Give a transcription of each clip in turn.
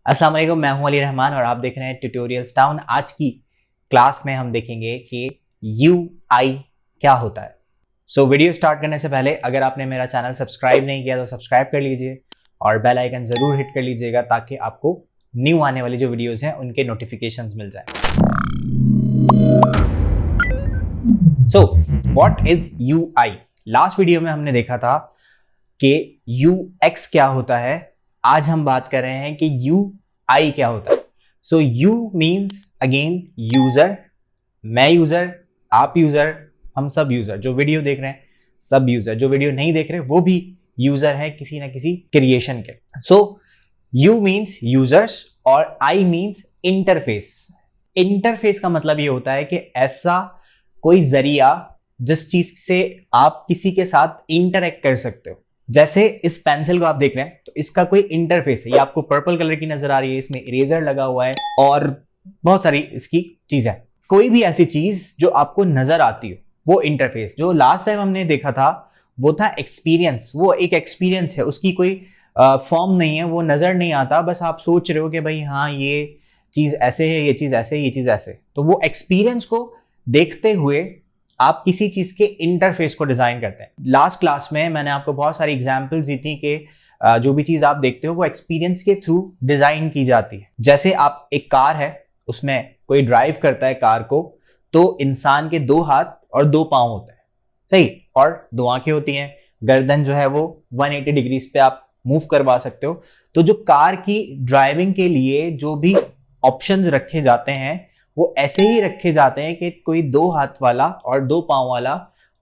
अस्सलाम वालेकुम, मैं हूं अली रहमान और आप देख रहे हैं ट्यूटोरियल्स टाउन। आज की क्लास में हम देखेंगे कि UI क्या होता है। वीडियो स्टार्ट करने से पहले अगर आपने मेरा चैनल सब्सक्राइब नहीं किया तो सब्सक्राइब कर लीजिए और बेल आइकन जरूर हिट कर लीजिएगा ताकि आपको न्यू आने वाली जो वीडियोस हैं उनके नोटिफिकेशंस मिल जाए। What is UI? Last video में हमने देखा था कि UX क्या होता है। आज हम बात कर रहे हैं कि UI क्या होता है। U मीन्स अगेन यूजर, मैं यूजर, आप यूजर, हम सब यूजर, जो वीडियो देख रहे हैं सब यूजर, जो वीडियो नहीं देख रहे वो भी यूजर है किसी ना किसी क्रिएशन के। U मीन्स यूजर्स और I मीन्स इंटरफेस। इंटरफेस का मतलब ये होता है कि ऐसा कोई जरिया जिस चीज से आप किसी के साथ इंटरेक्ट कर सकते हो। जैसे इस पेंसिल को आप देख रहे हैं तो इसका कोई इंटरफेस है, ये आपको पर्पल कलर की नजर आ रही है, इसमें इरेजर लगा हुआ है और बहुत सारी इसकी चीज है। कोई भी ऐसी चीज जो आपको नजर आती हो वो इंटरफेस। जो लास्ट टाइम हमने देखा था वो था एक्सपीरियंस। वो एक एक्सपीरियंस है, उसकी कोई फॉर्म नहीं है, वो नजर नहीं आता, बस आप सोच रहे हो कि भाई हाँ ये चीज ऐसे है, ये चीज ऐसे, ये चीज ऐसे। तो वो एक्सपीरियंस को देखते हुए आप किसी चीज के इंटरफेस को डिजाइन करते हैं। लास्ट क्लास में मैंने आपको बहुत सारी एग्जांपल्स दी थी कि जो भी चीज आप देखते हो वो एक्सपीरियंस के थ्रू डिजाइन की जाती है। जैसे आप एक कार है, उसमें कोई ड्राइव करता है कार को, तो इंसान के 2 हाथ और 2 पांव होते हैं, सही, और 2 आंखें होती हैं। गर्दन जो है वो 180 डिग्रीज पे आप मूव करवा सकते हो। तो जो कार की ड्राइविंग के लिए जो भी ऑप्शंस रखे जाते हैं वो ऐसे ही रखे जाते हैं कि कोई 2 हाथ वाला और 2 पांव वाला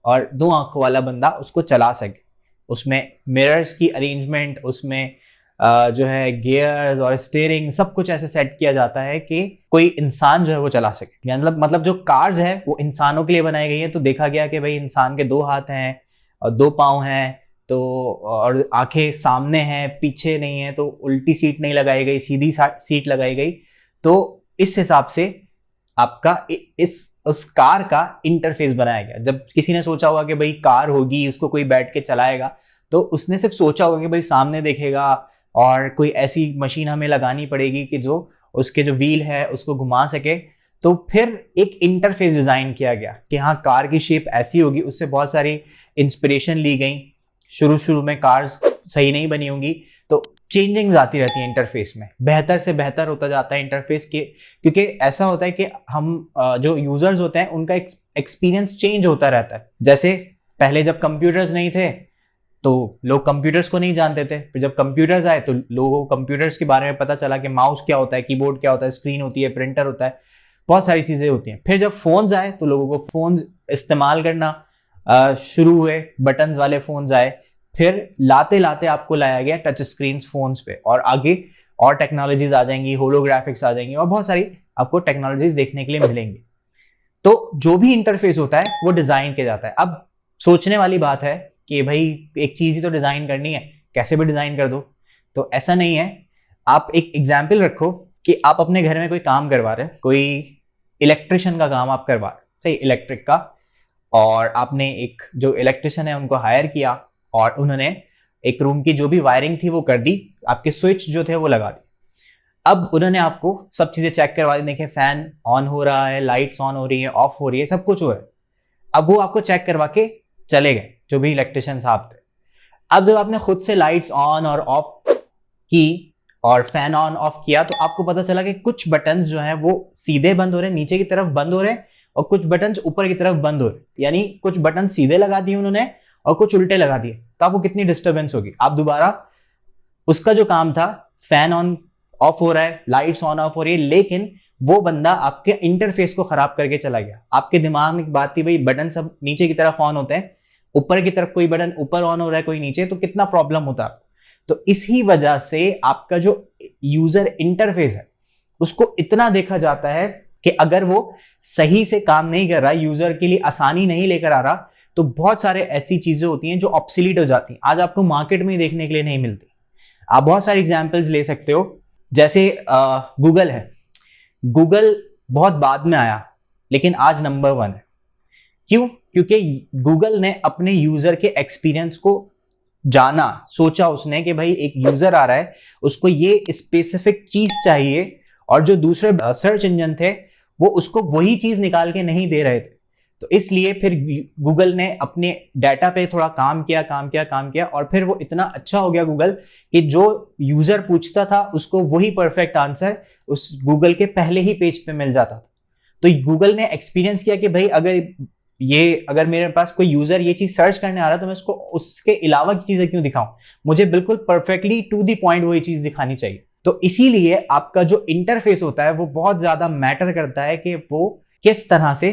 और 2 आंखों वाला बंदा उसको चला सके। उसमें मिरर्स की अरेंजमेंट, उसमें जो है गियर्स और स्टीयरिंग, सब कुछ ऐसे सेट किया जाता है कि कोई इंसान जो है वो चला सके। मतलब जो कार्स है वो इंसानों के लिए बनाई गई है। तो देखा गया कि भाई इंसान के 2 हाथ हैं और 2 पांव हैं, तो और आंखें सामने हैं, पीछे नहीं है, तो उल्टी सीट नहीं लगाई गई, सीधी सीट लगाई गई। तो इस हिसाब से आपका उस कार का इंटरफेस बनाया गया। जब किसी ने सोचा होगा कि भाई कार होगी, उसको कोई बैठ के चलाएगा, तो उसने सिर्फ सोचा होगा कि भाई सामने देखेगा और कोई ऐसी मशीन हमें लगानी पड़ेगी कि जो उसके जो व्हील है उसको घुमा सके। तो फिर एक इंटरफेस डिजाइन किया गया कि हाँ कार की शेप ऐसी होगी। उससे बहुत सारी इंस्पिरेशन ली गई। शुरू में कार्स सही नहीं बनी होंगी, तो चेंजिंग्स आती रहती है इंटरफेस में, बेहतर से बेहतर होता जाता है इंटरफेस के। क्योंकि ऐसा होता है कि हम जो यूजर्स होते हैं उनका एक्सपीरियंस चेंज होता रहता है। जैसे पहले जब कंप्यूटर्स नहीं थे तो लोग कंप्यूटर्स को नहीं जानते थे, फिर जब कंप्यूटर्स आए तो लोगों को कंप्यूटर्स के बारे में पता चला कि माउस क्या होता है, कीबोर्ड क्या होता है, स्क्रीन होती है, प्रिंटर होता है, बहुत सारी चीजें होती हैं। फिर जब फोन्स आए तो लोगों को फोन्स इस्तेमाल करना शुरू हुए, बटन्स वाले फोन्स आए। फिर लाते लाते आपको लाया गया टच स्क्रीन फोन्स पे, और आगे और टेक्नोलॉजीज आ जाएंगी, होलोग्राफिक्स आ जाएंगी और बहुत सारी आपको टेक्नोलॉजीज देखने के लिए मिलेंगी। तो जो भी इंटरफेस होता है वो डिजाइन किया जाता है। अब सोचने वाली बात है कि भाई एक चीज ही तो डिजाइन करनी है, कैसे भी डिजाइन कर दो। तो ऐसा नहीं है। आप एक एग्जाम्पल रखो कि आप अपने घर में कोई काम करवा रहे हैं, कोई इलेक्ट्रिशियन का काम आप करवा रहे हैं, सही, इलेक्ट्रिक का, और आपने एक जो इलेक्ट्रिशियन है उनको हायर किया और उन्होंने एक रूम की जो भी वायरिंग थी वो कर दी, आपके स्विच जो थे वो लगा दी। अब उन्होंने आपको सब चीजें चेक करवा दी, देखें फैन ऑन हो रहा है, लाइट्स ऑन हो रही है, ऑफ हो रही है, सब कुछ हो रहा है। अब वो आपको चेक करवा के चले गए, जो भी इलेक्ट्रिशियन साहब थे। अब जब आपने खुद से लाइट्स ऑन और ऑफ की और फैन ऑन ऑफ किया तो आपको पता चला कि कुछ बटन जो हैं वो सीधे बंद हो रहे हैं, नीचे की तरफ बंद हो रहे हैं, और कुछ बटन ऊपर की तरफ बंद हो रहे हैं। यानी कुछ बटन सीधे लगा दिए उन्होंने और कुछ उल्टे लगा दिए। तो आपको कितनी डिस्टर्बेंस होगी। आप दोबारा उसका जो काम था, फैन ऑन ऑफ हो रहा है, लाइट्स ऑन ऑफ हो रही है, लेकिन वो बंदा आपके इंटरफेस को खराब करके चला गया। आपके दिमाग में एक बात थी भाई बटन सब नीचे की तरफ ऑन होते हैं, ऊपर की तरफ कोई बटन ऊपर ऑन हो रहा है कोई नीचे, तो कितना प्रॉब्लम होता है। तो इसी वजह से आपका जो यूजर इंटरफेस है उसको इतना देखा जाता है कि अगर वो सही से काम नहीं कर रहा, यूजर के लिए आसानी नहीं लेकर आ रहा, तो बहुत सारे ऐसी चीजें होती हैं जो ऑब्सोलीट हो जाती हैं। आज आपको मार्केट में देखने के लिए नहीं मिलती। आप बहुत सारे एग्जाम्पल्स ले सकते हो। जैसे गूगल है, गूगल बहुत बाद में आया लेकिन आज नंबर 1 है। क्यों? क्योंकि गूगल ने अपने यूजर के एक्सपीरियंस को जाना, सोचा उसने कि भाई एक यूजर आ रहा है, उसको ये स्पेसिफिक चीज चाहिए, और जो दूसरे सर्च इंजन थे वो उसको वही चीज निकाल के नहीं दे रहे थे। तो इसलिए फिर गूगल ने अपने डाटा पे थोड़ा काम किया और फिर वो इतना अच्छा हो गया गूगल कि जो यूजर पूछता था उसको वही परफेक्ट आंसर उस गूगल के पहले ही पेज पे मिल जाता था। तो गूगल ने एक्सपीरियंस किया कि भाई अगर मेरे पास कोई यूजर ये चीज सर्च करने आ रहा है तो मैं उसको उसके अलावा की चीजें क्यों दिखाऊं, मुझे बिल्कुल परफेक्टली टू द पॉइंट वही चीज दिखानी चाहिए। तो इसीलिए आपका जो इंटरफेस होता है वो बहुत ज्यादा मैटर करता है कि वो किस तरह से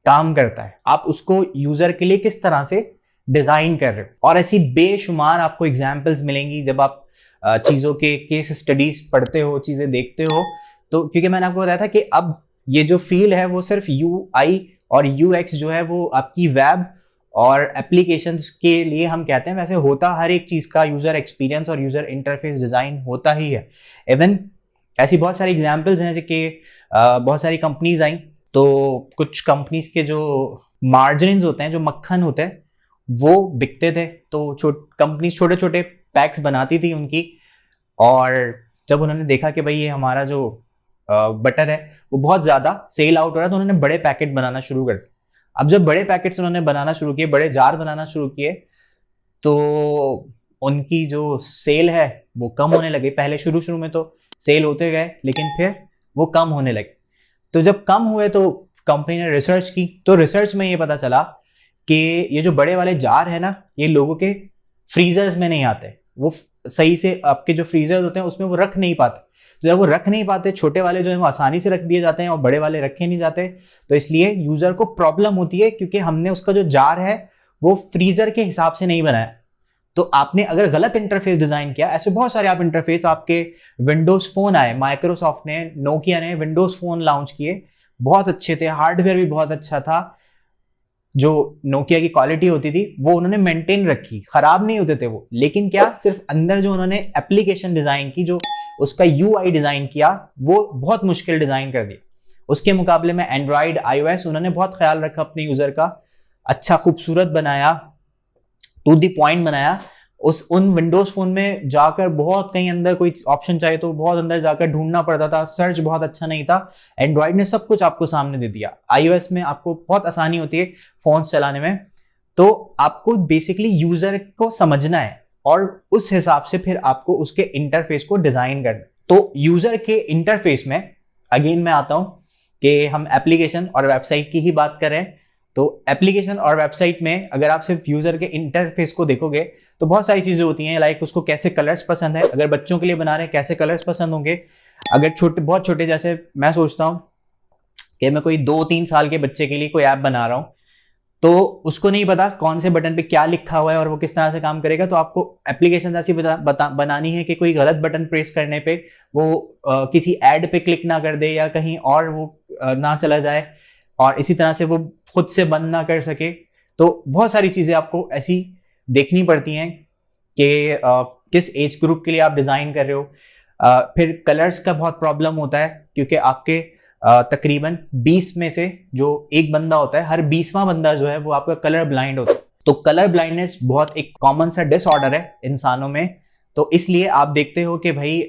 काम करता है, आप उसको यूजर के लिए किस तरह से डिजाइन कर रहे हो। और ऐसी बेशुमार आपको एग्जाम्पल्स मिलेंगी जब आप चीजों के केस स्टडीज पढ़ते हो, चीजें देखते हो। तो क्योंकि मैंने आपको बताया था कि अब ये जो फील्ड है वो सिर्फ UI और UX जो है वो आपकी वेब और एप्लीकेशंस के लिए हम कहते हैं, वैसे होता हर एक चीज का यूजर एक्सपीरियंस और यूजर इंटरफेस डिजाइन होता ही है। इवन ऐसी बहुत सारी एग्जांपल्स हैं कि बहुत सारी कंपनीज आई, तो कुछ कंपनीज के जो मार्जिन होते हैं, जो मक्खन होते हैं, वो बिकते थे। तो कंपनी छोटे छोटे पैक्स बनाती थी उनकी, और जब उन्होंने देखा कि भाई ये हमारा जो बटर है वो बहुत ज्यादा सेल आउट हो रहा है, तो उन्होंने बड़े पैकेट बनाना शुरू कर दिए। अब जब बड़े पैकेट्स उन्होंने बनाना शुरू किए, बड़े जार बनाना शुरू किए, तो उनकी जो सेल है वो कम होने लगी। पहले शुरू शुरू में तो सेल होते गए, लेकिन फिर वो कम होने लगे। तो जब कम हुए तो कंपनी ने रिसर्च की, तो रिसर्च में ये पता चला कि ये जो बड़े वाले जार है ना, ये लोगों के फ्रीजर्स में नहीं आते, वो सही से आपके जो फ्रीजर्स होते हैं उसमें वो रख नहीं पाते। तो जब वो रख नहीं पाते, छोटे वाले जो है वो आसानी से रख दिए जाते हैं और बड़े वाले रखे नहीं जाते, तो इसलिए यूजर को प्रॉब्लम होती है, क्योंकि हमने उसका जो जार है वो फ्रीजर के हिसाब से नहीं बनाया। तो आपने अगर गलत इंटरफेस डिजाइन किया, ऐसे बहुत सारे आप इंटरफेस, आपके विंडोज फोन आए, माइक्रोसॉफ्ट ने, नोकिया ने विंडोज फोन लॉन्च किए, बहुत अच्छे थे, हार्डवेयर भी बहुत अच्छा था, जो नोकिया की क्वालिटी होती थी वो उन्होंने मेंटेन रखी, खराब नहीं होते थे वो। लेकिन क्या, सिर्फ अंदर जो उन्होंने एप्लीकेशन डिजाइन की, जो उसका UI डिजाइन किया, वो बहुत मुश्किल डिजाइन कर दिया। उसके मुकाबले में एंड्रॉइड, iOS उन्होंने बहुत ख्याल रखा अपने यूजर का, अच्छा खूबसूरत बनाया, टू द पॉइंट बनाया। उन विंडोज फोन में जाकर बहुत कहीं अंदर कोई ऑप्शन चाहिए तो बहुत अंदर जाकर ढूंढना पड़ता था, सर्च बहुत अच्छा नहीं था। एंड्रॉइड ने सब कुछ आपको सामने दे दिया, iOS में आपको बहुत आसानी होती है फोन चलाने में। तो आपको बेसिकली यूजर को समझना है और उस हिसाब से फिर आपको उसके इंटरफेस को डिजाइन करना। तो यूजर के इंटरफेस में अगेन मैं आता हूं कि हम एप्लीकेशन और वेबसाइट की ही बात करें, तो एप्लीकेशन और वेबसाइट में अगर आप सिर्फ यूजर के इंटरफेस को देखोगे तो बहुत सारी चीजें होती हैं, लाइक उसको कैसे कलर्स पसंद है, अगर बच्चों के लिए बना रहे हैं कैसे कलर्स पसंद होंगे। अगर छोटे, बहुत छोटे, जैसे मैं सोचता हूं कि मैं कोई 2-3 साल के बच्चे के लिए कोई ऐप बना रहा हूं, तो उसको नहीं पता कौन से बटन पे क्या लिखा हुआ है और वो किस तरह से काम करेगा, तो आपको एप्लीकेशन ऐसी बनानी है कि कोई गलत बटन प्रेस करने पे वो किसी एड पे क्लिक ना कर दे या कहीं और वो ना चला जाए, और इसी तरह से वो खुद से बंद ना कर सके। तो बहुत सारी चीजें आपको ऐसी देखनी पड़ती हैं कि किस एज ग्रुप के लिए आप डिजाइन कर रहे हो। फिर कलर्स का बहुत प्रॉब्लम होता है, क्योंकि आपके तकरीबन 20 में से जो एक बंदा होता है, हर 20वां बंदा जो है वो आपका कलर ब्लाइंड होता है। तो कलर ब्लाइंडनेस बहुत एक कॉमन सा डिसऑर्डर है इंसानों में। तो इसलिए आप देखते हो कि भाई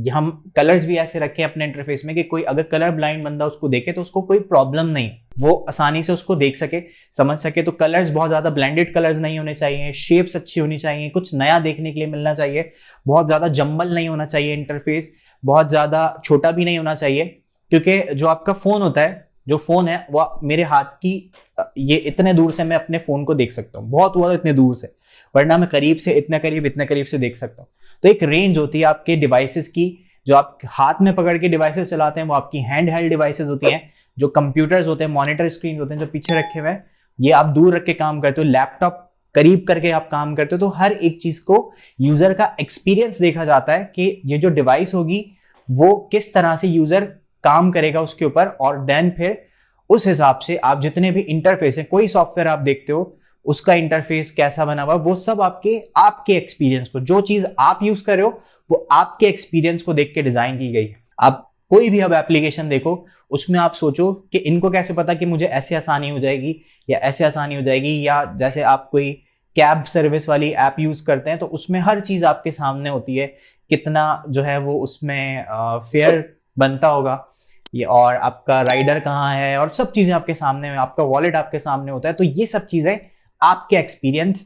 हम कलर्स भी ऐसे रखें अपने इंटरफेस में कि कोई अगर कलर ब्लाइंड बंदा उसको देखे तो उसको कोई प्रॉब्लम नहीं, वो आसानी से उसको देख सके, समझ सके। तो कलर्स बहुत ज्यादा ब्लेंडेड कलर्स नहीं होने चाहिए, शेप्स अच्छी होनी चाहिए, कुछ नया देखने के लिए मिलना चाहिए, बहुत ज्यादा जंबल नहीं होना चाहिए इंटरफेस, बहुत ज्यादा छोटा भी नहीं होना चाहिए। क्योंकि जो आपका फोन होता है, जो फोन है वो मेरे हाथ की, ये इतने दूर से मैं अपने फोन को देख सकता हूँ, बहुत हुआ इतने दूर से, वरना मैं करीब से, इतने करीब से देख सकता हूँ। तो एक रेंज होती है आपके डिवाइसेस की, जो आप हाथ में पकड़ के डिवाइसेस चलाते हैं वो आपकी हैंड हेल्ड डिवाइसेस होती हैं। जो कंप्यूटर्स होते हैं, मॉनिटर स्क्रीन होते हैं जो पीछे रखे हुए हैं, ये आप दूर रख के काम करते हो, लैपटॉप करीब करके आप काम करते हो। तो हर एक चीज को यूजर का एक्सपीरियंस देखा जाता है कि ये जो डिवाइस होगी वो किस तरह से यूजर काम करेगा उसके ऊपर, और देन फिर उस हिसाब से आप जितने भी इंटरफेस है, कोई सॉफ्टवेयर आप देखते हो उसका इंटरफेस कैसा बना हुआ, वो सब आपके एक्सपीरियंस को, जो चीज आप यूज कर रहे हो वो आपके एक्सपीरियंस को देख के डिजाइन की गई है। आप कोई भी अब एप्लीकेशन देखो, उसमें आप सोचो कि इनको कैसे पता कि मुझे ऐसे आसानी हो जाएगी या ऐसे आसानी हो जाएगी, या जैसे आप कोई कैब सर्विस वाली ऐप यूज करते हैं तो उसमें हर चीज आपके सामने होती है, कितना जो है वो उसमें फेयर बनता होगा ये, और आपका राइडर कहाँ है, और सब चीजें आपके सामने, आपका वॉलेट आपके सामने होता है। तो ये सब चीजें आपके एक्सपीरियंस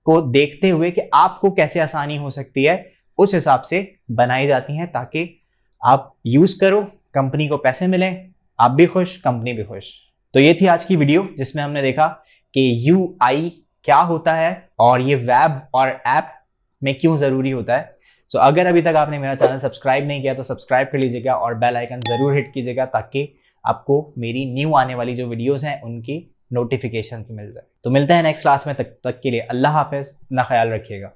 को देखते हुए कि आपको कैसे आसानी हो सकती है उस हिसाब से बनाई जाती हैं, ताकि आप यूज करो, कंपनी को पैसे मिले, आप भी खुश, कंपनी भी खुश। तो ये थी आज की वीडियो जिसमें हमने देखा कि यूआई क्या होता है और ये वेब और ऐप में क्यों जरूरी होता है। सो अगर अभी तक आपने मेरा चैनल सब्सक्राइब नहीं किया तो सब्सक्राइब कर लीजिएगा और बेल आइकन जरूर हिट कीजिएगा, ताकि आपको मेरी न्यू आने वाली जो वीडियोस हैं उनकी नोटिफिकेशन मिल जाए। तो मिलते हैं नेक्स्ट क्लास में, तक के लिए अल्लाह हाफिज, अपना ख्याल रखिएगा।